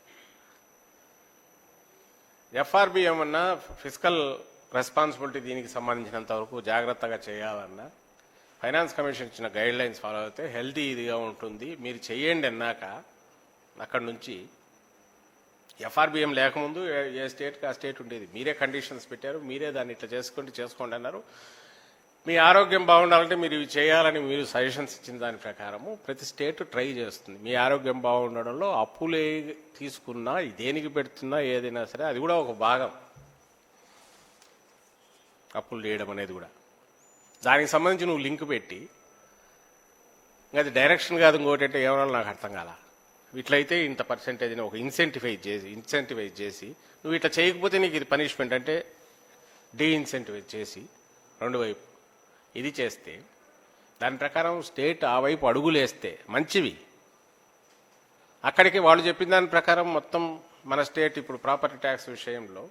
ఎఫ్ఆర్బి ఏమన్నా ఫిజికల్ రెస్పాన్సిబిలిటీ దీనికి సంబంధించినంత వరకు జాగ్రత్తగా చేయాలన్నా ఫైనాన్స్ కమిషన్ ఇచ్చిన గైడ్ లైన్స్ ఫాలో అయితే హెల్తీ ఇదిగా ఉంటుంది. మీరు చెయ్యండి అన్నాక అక్కడి నుంచి ఎఫ్ఆర్బిఎం లేకముందు ఏ స్టేట్కి ఆ స్టేట్ ఉండేది. మీరే కండిషన్స్ పెట్టారు, మీరే దాన్ని ఇట్లా చేసుకోండి అన్నారు. మీ ఆరోగ్యం బాగుండాలంటే మీరు ఇవి చేయాలని మీరు సజెషన్స్ ఇచ్చిన దాని ప్రకారము ప్రతి స్టేట్ ట్రై చేస్తుంది. మీ ఆరోగ్యం బాగుండడంలో అప్పులే తీసుకున్నా, దేనికి పెడుతున్నా ఏదైనా సరే అది కూడా ఒక భాగం, అప్పులు చేయడం అనేది కూడా. దానికి సంబంధించి నువ్వు లింక్ పెట్టి ఇంకా అది డైరెక్షన్ కాదు, ఇంకోటి అంటే ఏమన్నా నాకు అర్థం కాల. ఇట్లయితే ఇంత పర్సెంటేజ్ని ఒక ఇన్సెంటివైజ్ చేసి నువ్వు ఇట్లా చేయకపోతే నీకు ఇది పనిష్మెంట్ అంటే డీఇన్సెంటివైజ్ చేసి రెండు వైపు ఇది చేస్తే దాని ప్రకారం స్టేట్ ఆ వైపు అడుగులేస్తే మంచివి. అక్కడికి వాళ్ళు చెప్పిన దాని ప్రకారం మొత్తం మన స్టేట్ ఇప్పుడు ప్రాపర్టీ ట్యాక్స్ విషయంలో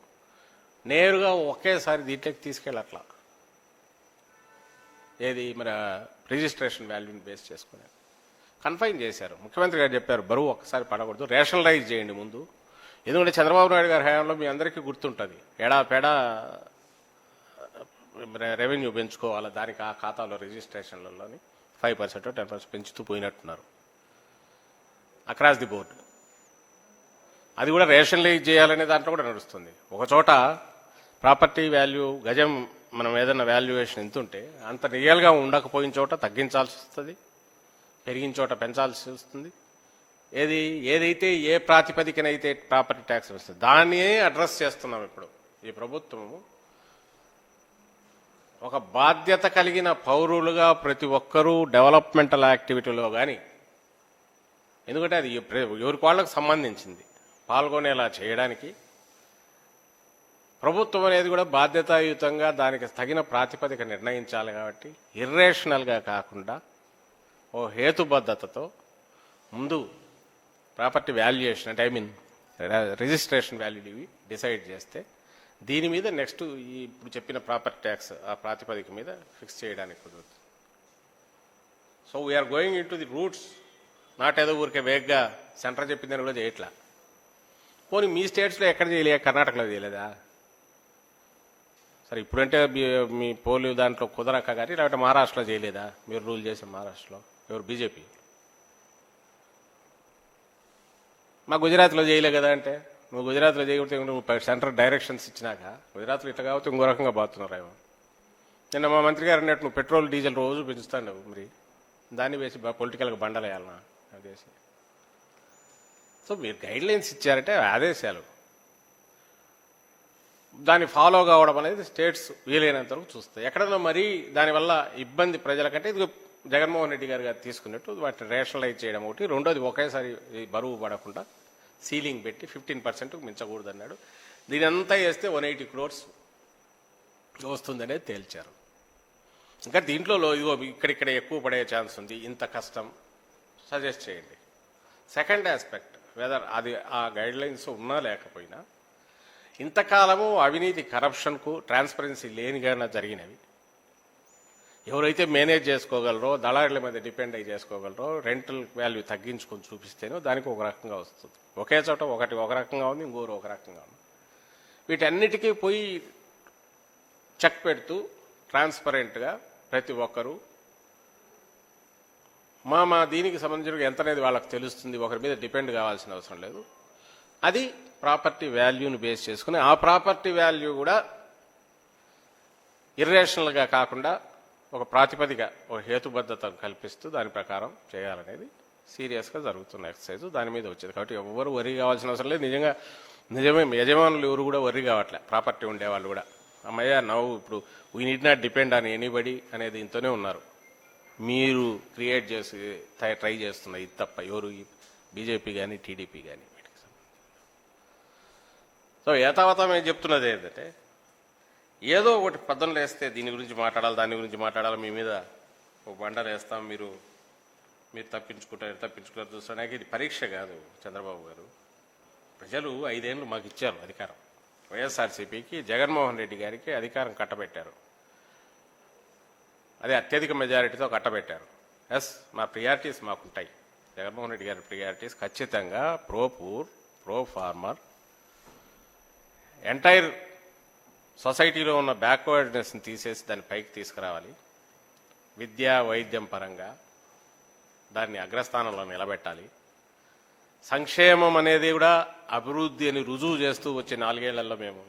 నేరుగా ఒకేసారి దీంట్లోకి తీసుకెళ్ళట్లా. ఏది మన రిజిస్ట్రేషన్ వాల్యూని బేస్ చేసుకుని కన్ఫైన్ చేశారు. ముఖ్యమంత్రి గారు చెప్పారు బరువు ఒక్కసారి పడకూడదు, రేషనలైజ్ చేయండి ముందు. ఎందుకంటే చంద్రబాబు నాయుడు గారి హయాంలో మీ అందరికీ గుర్తుంటుంది, ఎడాపెడా రెవెన్యూ పెంచుకోవాలి, దానికి ఆ ఖాతాలో రిజిస్ట్రేషన్లలోని 5% 10% పెంచుతూ పోయినట్టున్నారు అక్రాస్ ది బోర్డు. అది కూడా రేషనలైజ్ చేయాలనే దాంట్లో కూడా నడుస్తుంది. ఒక చోట ప్రాపర్టీ వాల్యూ గజం మనం ఏదైనా వాల్యుయేషన్ ఎంత ఉంటే అంత రియల్గా ఉండకపోయిన చోట తగ్గించాల్సి వస్తుంది, పెరిగిన చోట పెంచాల్సి వస్తుంది. ఏదైతే ఏ ప్రాతిపదికనైతే ప్రాపర్టీ ట్యాక్స్ వస్తుంది దాన్ని అడ్రస్ చేస్తున్నాం ఇప్పుడు ఈ ప్రభుత్వము. ఒక బాధ్యత కలిగిన పౌరులుగా ప్రతి ఒక్కరూ డెవలప్మెంటల్ యాక్టివిటీలో కానీ, ఎందుకంటే అది ఎవరికి వాళ్ళకు సంబంధించింది, పాల్గొనేలా చేయడానికి ప్రభుత్వం అనేది కూడా బాధ్యతాయుతంగా దానికి తగిన ప్రాతిపదిక నిర్ణయించాలి. కాబట్టి ఇర్రేషనల్గా కాకుండా ఓ హేతుబద్ధతతో ముందు ప్రాపర్టీ వాల్యుయేషన్ అంటే రిజిస్ట్రేషన్ వాల్యూ డిసైడ్ చేస్తే దీని మీద నెక్స్ట్ ఈ ఇప్పుడు చెప్పిన ప్రాపర్టీ ట్యాక్స్ ఆ ప్రాతిపదిక మీద ఫిక్స్ చేయడానికి కుదురుతుంది. So we are going into the roots, not ఏదో ఊరికే వేగ్గా సెంటర్ చెప్పిందని కూడా చేయట్లా. పోనీ మీ స్టేట్స్లో ఎక్కడ చేయలే, కర్ణాటకలో చేయలేదా? సరే ఇప్పుడంటే మీ పోలు దాంట్లో కుదరక కానీ, లేకపోతే మహారాష్ట్రలో చేయలేదా? మీరు రూల్ చేసే మహారాష్ట్రలో ఎవరు బీజేపీ? మా గుజరాత్లో చేయలే కదా అంటే, నువ్వు గుజరాత్లో చేయకపోతే నువ్వు సెంటర్ డైరెక్షన్స్ ఇచ్చినాక గుజరాత్లో ఇట్లా కాబట్టి ఇంకో రకంగా బాగుతున్నారు ఏమో. నిన్న మా మంత్రి గారు అన్నట్టు నువ్వు పెట్రోల్ డీజిల్ రోజు పెంచుతాను మరి, దాన్ని వేసి పొలిటికల్గా బండలేయాలన్నా అదేసి. సో మీరు గైడ్ లైన్స్ ఇచ్చారంటే ఆదేశాలు, దాన్ని ఫాలో కావడం అనేది స్టేట్స్ వీలైనంత వరకు చూస్తాయి. ఎక్కడన్నా మరీ దానివల్ల ఇబ్బంది ప్రజలకంటే ఇది జగన్మోహన్ రెడ్డి గారు తీసుకున్నట్టు వాటిని రేషనలైజ్ చేయడం ఒకటి, రెండోది ఒకేసారి బరువు పడకుండా సీలింగ్ పెట్టి 15% మించకూడదు అన్నాడు. దీని అంతా వేస్తే 180 crores వస్తుందనేది తేల్చారు. ఇంకా దీంట్లో ఇదిగో ఇక్కడిక్కడ ఎక్కువ పడే ఛాన్స్ ఉంది, ఇంత కష్టం సజెస్ట్ చేయండి. సెకండ్ ఆస్పెక్ట్, వెదర్ అది ఆ గైడ్ లైన్స్ ఉన్నా లేకపోయినా ఇంతకాలము అవినీతి కరప్షన్కు ట్రాన్స్పరెన్సీ లేనిగా జరిగినవి, ఎవరైతే మేనేజ్ చేసుకోగలరో, దళారుల మీద డిపెండ్ అయ్యి చేసుకోగలరో, రెంటల్ వాల్యూ తగ్గించుకొని చూపిస్తేనో దానికి ఒక రకంగా వస్తుంది. ఒకే చోట ఒకటి ఒక రకంగా ఉంది, ఇంకోరు ఒక రకంగా ఉంది. వీటన్నిటికీ పోయి చెక్ పెడుతూ ట్రాన్స్పరెంట్గా ప్రతి ఒక్కరూ మా దీనికి సంబంధించిన ఎంత అనేది వాళ్ళకి తెలుస్తుంది, ఒకరి మీద డిపెండ్ కావాల్సిన అవసరం లేదు. అది ప్రాపర్టీ వాల్యూని బేస్ చేసుకుని, ఆ ప్రాపర్టీ వాల్యూ కూడా ఇర్రేషనల్గా కాకుండా ఒక ప్రాతిపదిక, ఒక హేతుబద్ధత కల్పిస్తూ దాని ప్రకారం చేయాలనేది సీరియస్గా జరుగుతున్న ఎక్సర్సైజ్. దాని మీద వచ్చేది కాబట్టి ఎవరు వరి కావాల్సిన అవసరం లేదు. నిజమే యజమానులు ఎవరు కూడా వరి కావట్లే, ప్రాపర్టీ ఉండేవాళ్ళు కూడా. అమ్మయ్య నవ్వు ఇప్పుడు we need not depend on anybody అనేది ఇంతనే ఉన్నారు. మీరు క్రియేట్ చేసి ట్రై చేస్తున్న ఇది తప్ప ఎవరు బీజేపీ కానీ టీడీపీ కానీ. సో ఏతావత మేము చెప్తున్నది ఏంటంటే, ఏదో ఒకటి పద్ధతులు వేస్తే దీని గురించి మాట్లాడాలి, దాని గురించి మాట్లాడాలి, మీ మీద ఒక బండలు వేస్తాం, మీరు తప్పించుకుంటారు చూస్తానికి ఇది పరీక్ష కాదు. చంద్రబాబు గారు, ప్రజలు 5 ఏళ్ళు మాకు ఇచ్చారు అధికారం. వైఎస్ఆర్సీపీకి జగన్మోహన్ రెడ్డి గారికి అధికారం కట్టబెట్టారు, అదే అత్యధిక మెజారిటీతో కట్టబెట్టారు. ఎస్, మా ప్రియారిటీస్ మాకుంటాయి. జగన్మోహన్ రెడ్డి గారి ప్రియారిటీస్ ఖచ్చితంగా pro poor, pro farmer, entire సొసైటీలో ఉన్న బ్యాక్వర్డ్నెస్ని తీసేసి దాన్ని పైకి తీసుకురావాలి. విద్య వైద్యం పరంగా దాన్ని అగ్రస్థానంలో నిలబెట్టాలి. సంక్షేమం అనేది కూడా అభివృద్ధి అని రుజువు చేస్తూ వచ్చే 4 ఏళ్లలో మేము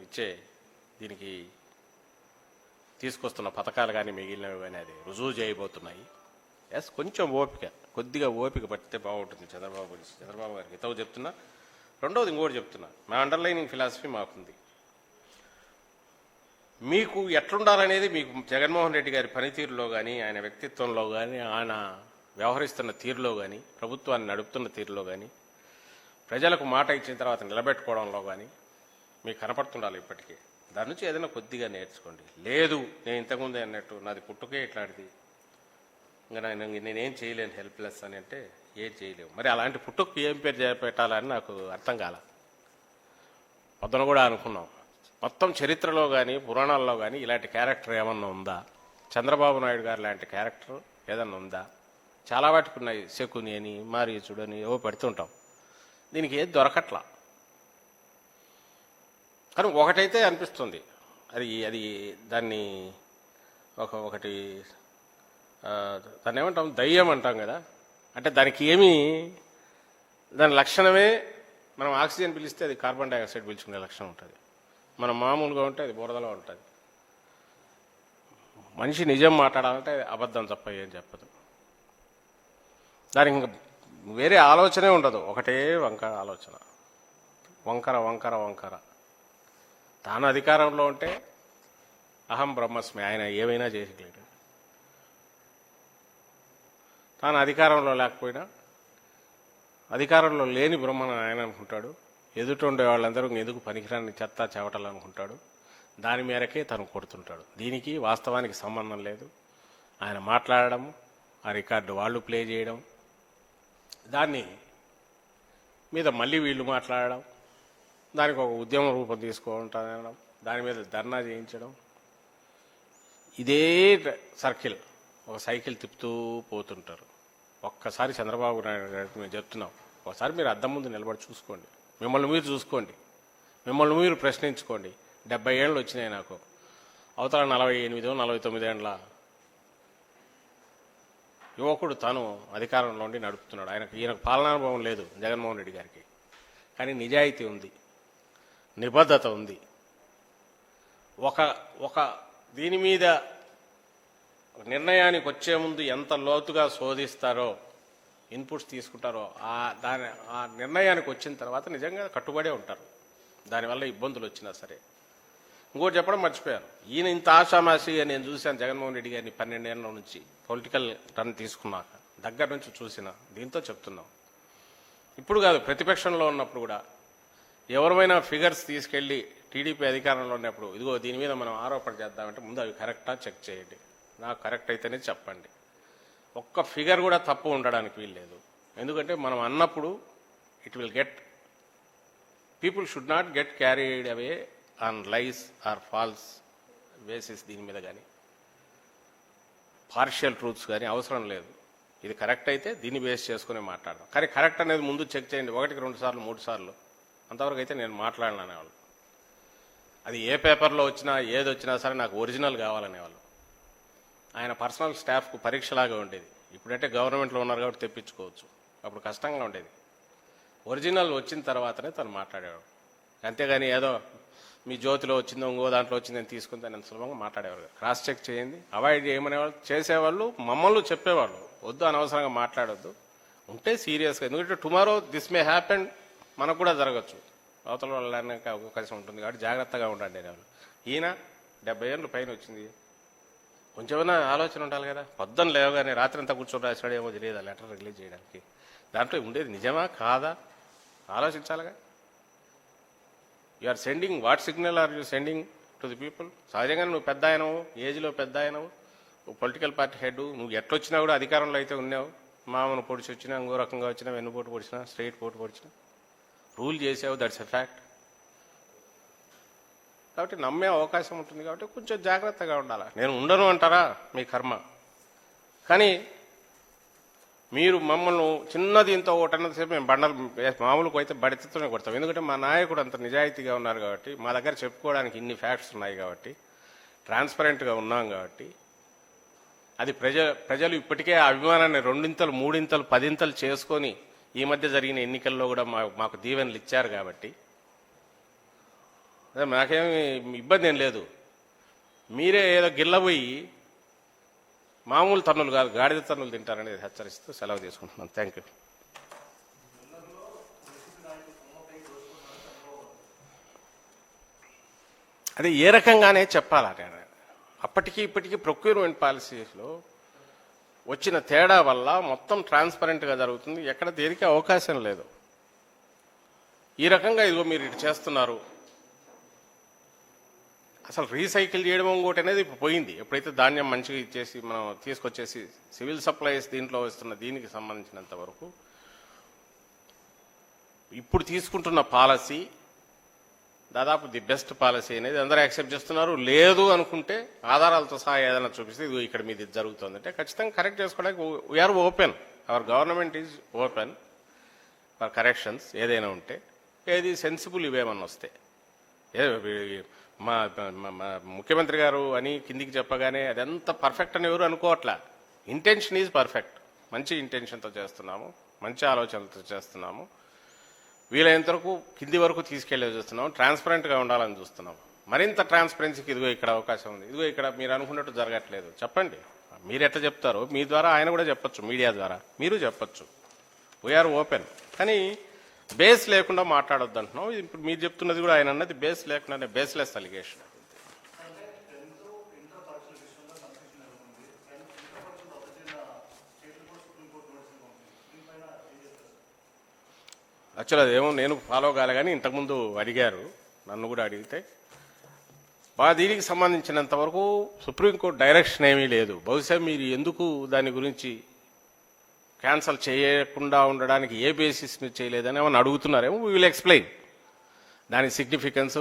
దీనికి తీసుకొస్తున్న పథకాలు కానీ మిగిలినవి కానీ అది రుజువు చేయబోతున్నాయి. ఎస్, కొంచెం కొద్దిగా ఓపిక పట్టితే బాగుంటుంది. చంద్రబాబు గారికి హితవు చెప్తున్నా. రెండవది ఇంకోటి చెప్తున్నా, మా అండర్లైనింగ్ ఫిలాసఫీ మాకుంది. మీకు ఎట్లుండాలనేది మీకు జగన్మోహన్ రెడ్డి గారి పనితీరులో కానీ, ఆయన వ్యక్తిత్వంలో కానీ, ఆయన వ్యవహరిస్తున్న తీరులో కానీ, ప్రభుత్వాన్ని నడుపుతున్న తీరులో కానీ, ప్రజలకు మాట ఇచ్చిన తర్వాత నిలబెట్టుకోవడంలో కానీ మీకు కనపడుతుండాలి. ఇప్పటికీ దాని నుంచి ఏదైనా కొద్దిగా నేర్చుకోండి. లేదు, నేను ఇంతకుముందే అన్నట్టు నాది పుట్టుకే ఇట్లాంటిది, ఇంకా నేనేం చేయలేను, హెల్ప్లెస్ అని అంటే ఏం చేయలేవు. మరి అలాంటి పుట్టుకు ఏం పేరు పెట్టాలని నాకు అర్థం కాల. పొద్దున కూడా అనుకున్నాం, మొత్తం చరిత్రలో కానీ పురాణాల్లో కానీ ఇలాంటి క్యారెక్టర్ ఏమన్నా ఉందా? చంద్రబాబు నాయుడు గారు లాంటి క్యారెక్టర్ ఏదన్నా ఉందా? చాలా వాటికి ఉన్నాయి, శకుని అని, మారీచుడు అని ఏవో పెడుతుంటాం. దీనికి ఏది దొరకట్లా. కానీ ఒకటైతే అనిపిస్తుంది, అది దాన్ని ఒకటి దాన్ని ఏమంటాం, దయ్యం అంటాం కదా. అంటే దానికి దాని లక్షణమే, మనం ఆక్సిజన్ పిలిస్తే అది కార్బన్ డైఆక్సైడ్ పీల్చుకునే లక్షణం ఉంటుంది. మనం మామూలుగా ఉంటే అది బురదలో ఉంటుంది. మనిషి నిజం మాట్లాడాలంటే అబద్ధం తప్ప ఏం చెప్పదు. దానికి ఇంకా వేరే ఆలోచనే ఉండదు, ఒకటే వంకర ఆలోచన, వంకర వంకర వంకర. తాను అధికారంలో ఉంటే అహం బ్రహ్మస్మి, ఆయన ఏమైనా చేయగలిగాడు. తాను అధికారంలో లేకపోయినా అధికారంలో లేని బ్రహ్మను ఆయన అనుకుంటాడు. ఎదుటుండే వాళ్ళందరూ ఎందుకు పనికిరాని చెత్త చెవటలు అనుకుంటాడు. దాని మేరకే తను కొడుతుంటాడు. దీనికి వాస్తవానికి సంబంధం లేదు. ఆయన మాట్లాడడం, ఆ రికార్డు వాళ్ళు ప్లే చేయడం, దాన్ని మీద మళ్ళీ వీళ్ళు మాట్లాడడం, దానికి ఒక ఉద్యమ రూపం తీసుకుంటానడం, దాని మీద ధర్నా చేయించడం, ఇదే సర్కిల్ ఒక సైకిల్ తిప్పుతూ పోతుంటారు. ఒక్కసారి చంద్రబాబు నాయుడు గారికి మేము చెప్తున్నాం, ఒకసారి మీరు అద్దం ముందు నిలబడి చూసుకోండి, మిమ్మల్ని మీరు చూసుకోండి, మిమ్మల్ని మీరు ప్రశ్నించుకోండి. 70 ఏళ్ళు వచ్చినాయి నాకు, అవతల 48 49 ఏళ్ళ యువకుడు తను అధికారంలో ఉండి నడుపుతున్నాడు. ఈయనకు పాలనానుభవం లేదు జగన్మోహన్ రెడ్డి గారికి, కానీ నిజాయితీ ఉంది, నిబద్ధత ఉంది. ఒక దీని మీద నిర్ణయానికి వచ్చే ముందు ఎంత లోతుగా శోధిస్తారో, ఇన్పుట్స్ తీసుకుంటారో, ఆ నిర్ణయానికి వచ్చిన తర్వాత నిజంగా కట్టుబడే ఉంటారు. దానివల్ల ఇబ్బందులు వచ్చినా సరే. ఇంకోటి చెప్పడం మర్చిపోయాను, ఈయన ఇంత ఆషామాషిగా నేను చూశాను జగన్మోహన్ రెడ్డి గారిని 12 ఏళ్ళ నుంచి పొలిటికల్ టర్న్ తీసుకున్నాక దగ్గర నుంచి చూసిన దీంతో చెప్తున్నాం. ఇప్పుడు కాదు, ప్రతిపక్షంలో ఉన్నప్పుడు కూడా ఎవరైనా ఫిగర్స్ తీసుకెళ్లి టీడీపీ అధికారంలో ఉన్నప్పుడు ఇదిగో దీని మీద మనం ఆరోపణ చేద్దామంటే ముందు అవి కరెక్టా చెక్ చేయండి, నాకు కరెక్ట్ అయితేనే చెప్పండి. ఒక్క ఫిగర్ కూడా తప్పు ఉండడానికి వీల్లేదు. ఎందుకంటే మనం అన్నప్పుడు it will get, people should not get carried away on lies or false basis. దీని మీద కానీ పార్షియల్ ట్రూత్స్ కానీ అవసరం లేదు. ఇది కరెక్ట్ అయితే దీన్ని బేస్ చేసుకుని మాట్లాడదాం. కానీ కరెక్ట్ అనేది ముందు చెక్ చేయండి, 1కి 2 సార్లు 3 సార్లు. అంతవరకు అయితే నేను మాట్లాడననేవాళ్ళు. అది ఏ పేపర్లో వచ్చినా ఏది వచ్చినా సరే నాకు ఒరిజినల్ కావాలనేవాళ్ళు. ఆయన పర్సనల్ స్టాఫ్కు పరీక్షలాగా ఉండేది. ఇప్పుడంటే గవర్నమెంట్లో ఉన్నారు కాబట్టి తెప్పించుకోవచ్చు, అప్పుడు కష్టంగా ఉండేది. ఒరిజినల్ వచ్చిన తర్వాతనే తను మాట్లాడేవాడు. అంతేగాని ఏదో మీ జ్యోతిలో వచ్చిందో ఇంకో దాంట్లో వచ్చిందని తీసుకుని దాన్ని సులభంగా మాట్లాడేవారు. క్రాస్ చెక్ చేయండి, అవాయిడ్ చేయమనేవాళ్ళు, చేసేవాళ్ళు, మమ్మల్ని చెప్పేవాళ్ళు వద్దు అనవసరంగా మాట్లాడొద్దు, ఉంటే సీరియస్గా. ఎందుకంటే టుమారో దిస్ మే హ్యాపెన్, మనకు కూడా జరగచ్చు, అవతల వాళ్ళకి అవకాశం ఉంటుంది కాబట్టి జాగ్రత్తగా ఉండండి అనేవాళ్ళు. ఈయన 70 ఏళ్ళు పైన వచ్చింది, కొంచెమైనా ఆలోచన ఉండాలి కదా. పొద్దున్న లేవగానే రాత్రి అంతా కూర్చొని రాసినాడేమో తెలియదు లెటర్ రిలీజ్ చేయడానికి. దాంట్లో ఉండేది నిజమా కాదా ఆలోచించాలిగా. You are sending, what signal are you sending to the people? సహజంగానే నువ్వు పెద్ద ఆయనవు, ఏజ్లో పెద్ద ఆయనవు, పొలిటికల్ పార్టీ హెడ్, నువ్వు ఎట్లొచ్చినా కూడా అధికారంలో అయితే ఉన్నావు. మామూలు పొడిచి వచ్చినా, ఇంకో రకంగా వచ్చినా, వెన్నుపోటు పొడిచినా, స్ట్రైట్ పోటు పొడిచినా రూల్ చేసావు, దట్స్ ఎ ఫ్యాక్ట్. కాబట్టి నమ్మే అవకాశం ఉంటుంది కాబట్టి కొంచెం జాగ్రత్తగా ఉండాలి. నేను ఉండను అంటారా మీ కర్మ, కానీ మీరు మమ్మల్ని చిన్న దీంతో ఒకటన్నసేపు మేము బండలు మామూలుగా అయితే బడితతోనే కొడతాం. ఎందుకంటే మా నాయకుడు అంత నిజాయితీగా ఉన్నారు కాబట్టి, మా దగ్గర చెప్పుకోవడానికి ఇన్ని ఫ్యాక్ట్స్ ఉన్నాయి కాబట్టి, ట్రాన్స్పరెంట్గా ఉన్నాం కాబట్టి, అది ప్రజలు ఇప్పటికే ఆ అభిమానాన్ని 2 3 10 చేసుకొని ఈ మధ్య జరిగిన ఎన్నికల్లో కూడా మాకు దీవెనలు ఇచ్చారు కాబట్టి నాకేమి ఇబ్బంది ఏం లేదు. మీరే ఏదో గిల్లబోయి మామూలు తన్నులు కాదు గాడిద తన్నులు తింటారనేది హెచ్చరిస్తూ సెలవు తీసుకుంటున్నాను. Thank you. అదే ఏ రకంగానే చెప్పాలంటే అప్పటికి ఇప్పటికీ ప్రొక్యూర్మెంట్ పాలసీస్లో వచ్చిన తేడా వల్ల మొత్తం ట్రాన్స్పరెంట్గా జరుగుతుంది, ఎక్కడ దేనికి అవకాశం లేదు. ఈ రకంగా ఇదిగో మీరు ఇటు చేస్తున్నారు, అసలు రీసైకిల్ చేయడం ఇంకోటి అనేది ఇప్పుడు పోయింది. ఎప్పుడైతే ధాన్యం మంచిగా ఇచ్చేసి మనం తీసుకొచ్చేసి సివిల్ సప్లైస్ దీంట్లో వస్తున్న దీనికి సంబంధించినంత వరకు ఇప్పుడు తీసుకుంటున్న పాలసీ దాదాపు ది బెస్ట్ పాలసీ అనేది అందరూ యాక్సెప్ట్ చేస్తున్నారు. లేదు అనుకుంటే ఆధారాలతో సహా ఏదైనా చూపిస్తే ఇది ఇక్కడ మీద ఇది జరుగుతుందంటే ఖచ్చితంగా కరెక్ట్ చేసుకోవడానికి we are open, our government is open for corrections. ఏదైనా ఉంటే ఏది సెన్సిబుల్ ఇవేమన్నా వస్తే మా ముఖ్యమంత్రి గారు అని కిందికి చెప్పగానే అదంతా పర్ఫెక్ట్ అని ఎవరు అనుకోవట్లా. ఇంటెన్షన్ ఈజ్ పర్ఫెక్ట్, మంచి ఇంటెన్షన్తో చేస్తున్నాము, మంచి ఆలోచనలతో చేస్తున్నాము, వీలైనంత వరకు కింది వరకు తీసుకెళ్లే చూస్తున్నాము, ట్రాన్స్పరెంట్గా ఉండాలని చూస్తున్నాము. మరింత ట్రాన్స్పరెన్సీకి ఇదిగో ఇక్కడ అవకాశం ఉంది, ఇదిగో ఇక్కడ మీరు అనుకున్నట్టు జరగట్లేదు చెప్పండి. మీరు ఎట్లా చెప్తారో మీ ద్వారా ఆయన కూడా చెప్పచ్చు, మీడియా ద్వారా మీరు చెప్పచ్చు. వీఆర్ ఓపెన్, కానీ బేస్ లేకుండా మాట్లాడొద్దు అంటున్నాం. ఇప్పుడు మీరు చెప్తున్నది కూడా ఆయన అన్నది బేస్ లేకుండానే బేస్లెస్ అలిగేషన్. యాక్చువల్ అదేమో నేను ఫాలో కాలే, కానీ ఇంతకుముందు అడిగారు, నన్ను కూడా అడిగితే దీనికి సంబంధించినంత వరకు సుప్రీంకోర్టు డైరెక్షన్ ఏమీ లేదు. బహుశా మీరు ఎందుకు దాని గురించి క్యాన్సల్ చేయకుండా ఉండడానికి ఏ బేసిస్ మీద చేయలేదని ఏమన్నా అడుగుతున్నారేమో. We will explain. దాని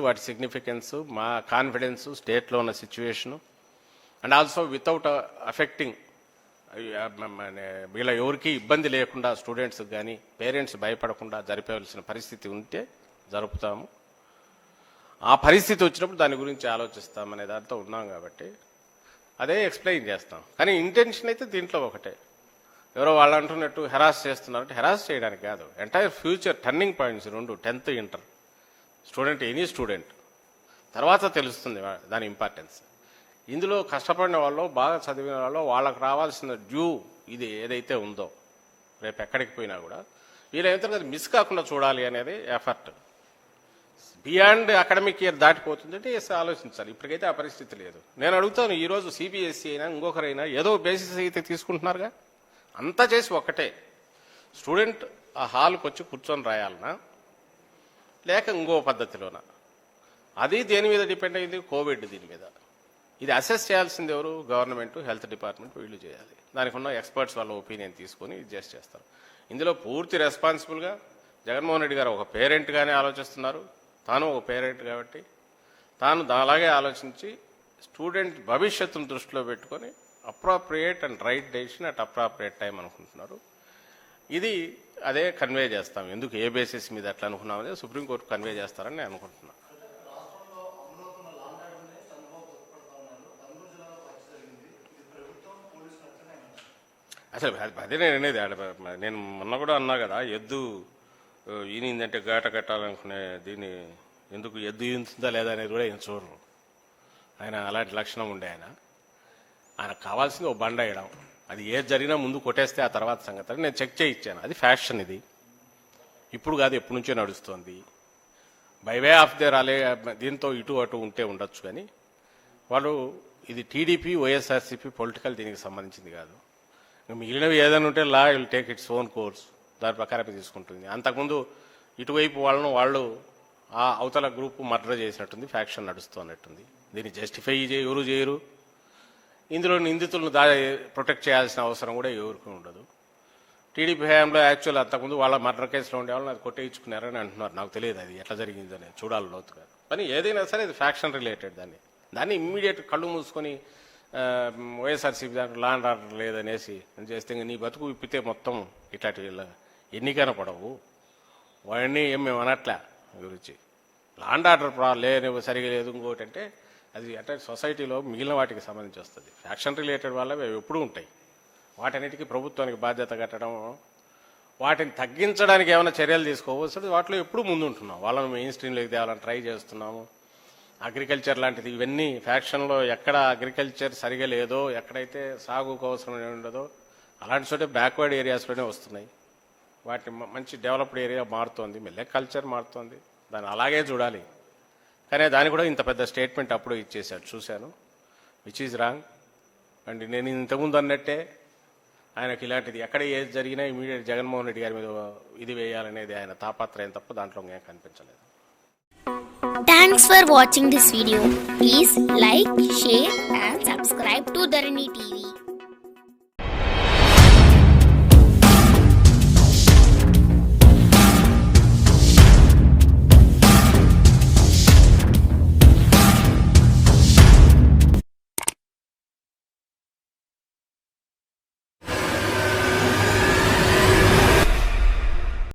వాటి సిగ్నిఫికెన్స్, మా కాన్ఫిడెన్స్, స్టేట్లో ఉన్న situation, and also without affecting వీళ్ళ ఎవరికి ఇబ్బంది లేకుండా స్టూడెంట్స్కి కానీ పేరెంట్స్ భయపడకుండా జరిపేవలసిన పరిస్థితి ఉంటే జరుపుతాము. ఆ పరిస్థితి వచ్చినప్పుడు దాని గురించి ఆలోచిస్తామనే దాంతో ఉన్నాం కాబట్టి అదే ఎక్స్ప్లెయిన్ చేస్తాం. కానీ ఇంటెన్షన్ అయితే దీంట్లో ఒకటే, ఎవరో వాళ్ళు అంటున్నట్టు హెరాస్ చేస్తున్నారంటే హెరాస్ చేయడానికి కాదు, ఎంటైర్ ఫ్యూచర్ టర్నింగ్ పాయింట్స్ రెండు, 10th inter student, any student తర్వాత తెలుస్తుంది దాని ఇంపార్టెన్స్. ఇందులో కష్టపడిన వాళ్ళు, బాగా చదివిన వాళ్ళు, వాళ్ళకు రావాల్సిన డ్యూ ఇది ఏదైతే ఉందో రేపు ఎక్కడికి పోయినా కూడా వీళ్ళైతే అది మిస్ కాకుండా చూడాలి అనేది ఎఫర్ట్. బియాండ్ అకాడమిక్ ఇయర్ దాటిపోతుందంటే ఆలోచించాలి. ఇప్పటికైతే ఆ పరిస్థితి లేదు. నేను అడుగుతాను, ఈరోజు సిబిఎస్ఈ అయినా ఇంకొకరైనా ఏదో బేసిస్ అయితే తీసుకుంటున్నారుగా, అంతా చేసి ఒక్కటే, స్టూడెంట్ ఆ హాల్కి వచ్చి కూర్చొని రాయాలనా లేక ఇంకో పద్ధతిలోనా? అది దేని మీద డిపెండ్ అయింది? కోవిడ్ దీని మీద. ఇది అసెస్ చేయాల్సింది ఎవరు? గవర్నమెంట్, హెల్త్ డిపార్ట్మెంట్ వీళ్ళు చేయాలి. దానికి ఉన్న ఎక్స్పర్ట్స్ వాళ్ళ ఒపీనియన్ తీసుకొని ఇది చేస్తారు. ఇందులో పూర్తి రెస్పాన్సిబుల్గా జగన్మోహన్ రెడ్డి గారు ఒక పేరెంట్గానే ఆలోచిస్తున్నారు. తాను ఒక పేరెంట్ కాబట్టి తాను అలాగే ఆలోచించి స్టూడెంట్ భవిష్యత్తును దృష్టిలో పెట్టుకొని appropriate and right decision at appropriate time అనుకుంటున్నారు. ఇది అదే కన్వే చేస్తాం. ఎందుకు ఏ బేసిస్ మీద అట్లా అనుకున్నామనే సుప్రీంకోర్టు కన్వే చేస్తారని నేను అనుకుంటున్నాను. అసలు అదే నేను అనేది, నేను మొన్న కూడా అన్నా కదా, ఎద్దు ఈనిందంటే గాట కట్టాలనుకునే దీన్ని ఎందుకు ఎద్దు ఈనుతుందా లేదా అనేది కూడా ఆయన చూడరు. ఆయన అలాంటి లక్షణం ఉండే ఆయనకు కావాల్సింది ఒక బండ వేయడం, అది ఏది జరిగినా ముందు కొట్టేస్తే ఆ తర్వాత సంగతి. నేను చెక్ చేయించాను, అది ఫ్యాషన్. ఇది ఇప్పుడు కాదు, ఎప్పటి నుంచో నడుస్తోంది. బై వే ఆఫ్ దే రాలే దీంతో ఇటు అటు ఉంటే ఉండొచ్చు, కానీ వాళ్ళు ఇది టీడీపీ వైఎస్ఆర్సీపీ పొలిటికల్ దీనికి సంబంధించింది కాదు. మిగిలినవి ఏదైనా ఉంటే law will take its own course, దాని ప్రకారమే తీసుకుంటుంది. అంతకుముందు ఇటువైపు వాళ్ళు ఆ అవతల గ్రూప్ మర్డర్ చేసినట్టుంది, ఫ్యాక్షన్ నడుస్తున్నట్టుంది. దీన్ని జస్టిఫై ఎవరు చేయరు. ఇందులో నిందితులను ప్రొటెక్ట్ చేయాల్సిన అవసరం కూడా ఎవరికి ఉండదు. టీడీపీ హయాంలో యాక్చువల్ అంతకుముందు వాళ్ళ మర్డర్ కేసులో ఉండే వాళ్ళని అది కొట్టేయించుకున్నారని అంటున్నారు. నాకు తెలియదు అది ఎట్లా జరిగిందని, చూడాలి లోతుగా. కానీ ఏదైనా సరే ఇది ఫ్యాక్షన్ రిలేటెడ్. దాన్ని ఇమ్మీడియట్ కళ్ళు మూసుకొని వైఎస్ఆర్సీపీ దాంట్లో లా అండ్ ఆర్డర్ లేదనేసి చేస్తే నీ బతుకు విప్పితే మొత్తం ఇట్లాంటి ఎన్నికైనా పడవు. వాడిని ఏం మేము అనట్లే గురించి. లా అండ్ ఆర్డర్ లేని సరిగా లేదు. ఇంకోటి అంటే అది అంటే సొసైటీలో మిగిలిన వాటికి సంబంధించి వస్తుంది. ఫ్యాక్షన్ రిలేటెడ్ వల్ల ఎప్పుడూ ఉంటాయి. వాటన్నిటికీ ప్రభుత్వానికి బాధ్యత కట్టడం, వాటిని తగ్గించడానికి ఏమైనా చర్యలు తీసుకోవాల్సి వాటిలో ఎప్పుడు ముందు ఉంటున్నాం. వాళ్ళని మెయిన్ స్ట్రీమ్లోకి తేవాలని ట్రై చేస్తున్నాము. అగ్రికల్చర్ లాంటిది ఇవన్నీ ఫ్యాక్షన్లో ఎక్కడ అగ్రికల్చర్ సరిగా లేదో, ఎక్కడైతే సాగుకు అవసరం ఉండదో అలాంటి చోటే బ్యాక్వర్డ్ ఏరియాస్లోనే వస్తున్నాయి. వాటిని మంచి డెవలప్డ్ ఏరియా మారుతోంది, మెల్లె కల్చర్ మారుతోంది. దాన్ని అలాగే చూడాలి. కానీ దాన్ని కూడా ఇంత పెద్ద స్టేట్మెంట్ అప్పుడు ఇచ్చేశాడు, చూశాను, విచ్ ఈజ్ రాంగ్. అండ్ నేను ఇంతకుముందు అన్నట్టే ఆయనకి ఇలాంటిది ఎక్కడ ఏది జరిగినా ఇమీడియట్ జగన్మోహన్ రెడ్డి గారి మీద ఇది వేయాలనేది ఆయన తాపత్రయం తప్ప దాంట్లో ఏం కనిపించలేదు. Thanks for watching this video. Please like, share and subscribe to Dharani TV.